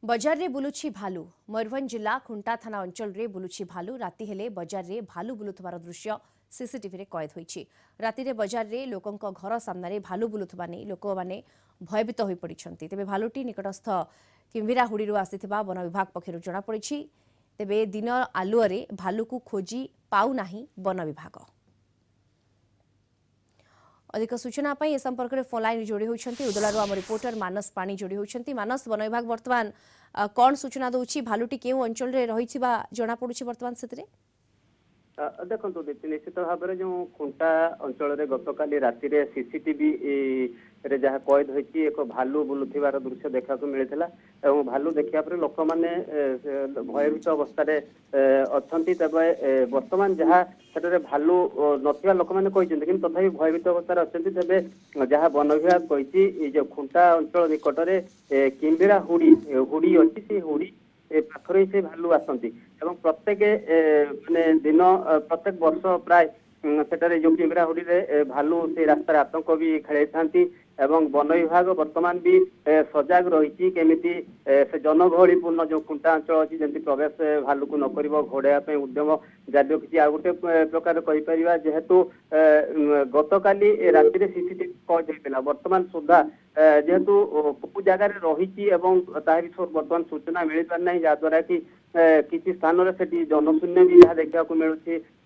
बजार रे बुलुछि भालू। मयूरभंज जिला खुंटा थाना अंचल रे बुलुछि भालू। राति हेले बजार रे भालू बुलुथबार दृश्य सीसीटीवी रे कैद होइछि। राति रे बजार रे लोकंक घर सामने रे भालू बुलुथबा नै लोक माने भयभीत होई पड़िछन्ति। तेबे भालूटी निकटस्थ किंभिरा हुडीरु आसिथिबा वन विभाग पक्षरु जणा पड़िछि। तेबे दिन आलुअरे भालू को खोजी पाउ नाही वन विभाग। अधिक सूचना पाई ए संपर्क में फोन लाइन जोड़ी होती उदलारू आम रिपोर्टर मानस पाणी जोड़ी होती। मानस, वन विभाग बर्तमान कौन सूचना दौर भालूटी केउ अंचल रे रही जना पड़ुछि बर्तमान से देखो निश्चित भाव में जो खुंटा अंचल गतकाली राति सीसीटीवी रे जहाँ कैद होती एक भालू बुलुथिबार दृश्य देखा मिलता और भालू देखा लोक मैंने भयभीत अवस्था अच्छा तेज बर्तमान जहाँ से भालू नथिबा लोक मैंने कहते कि तथापि भयभीत अवस्था अच्छा तेज जहाँ वन विभाग कही जो खुंटा अंचल निकटने किंभिरा हुडी हुडी अच्छी से हुडी पाखरे से भालू आसती प्रत्येक माने दिन प्रत्येक वर्ष प्राय सेटारे जो किंभिरा हुडी भालू से रास्तार आतंक भी खेल था एवं वन विभाग बर्तमान भी सजग रही केमिति से जनगहलीपूर्ण जो खुंटा अंचल अच्छी जमी प्रवेश भालू को नकर घोड़ाई उद्यम जारी रखी आ गोटे प्रकार कहीपर जेहेतु गतकाली राति सीसीटीवी कैद होता बर्तमान सुधा जेहेतु कौ जगार रही बर्तमान सूचना मिल पार ना जहाद्वारा कि किसी स्थान से जनशून्य भी जहाँ देखा मिलूँ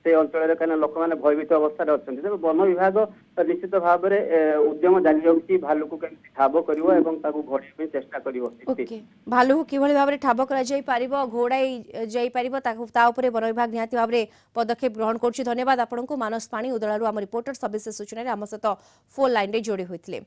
से अंचल कहीं लोक मैंने भयभीत अवस्था अच्छा तेज वन विभाग निश्चित भाव में उद्यम जारी रखी भालू को कमी ठाब कर चेष्टा कर भालू कि भाव में ठाब कर घोड़ाई जापर वन विभाग निहाती भाव में पदक्षेप ग्रहण कर। धन्यवाद आपको मानस पाणी उदलारू आम रिपोर्टर सविशेष सूचना आम सहित फोन लाइन जोड़ी होते।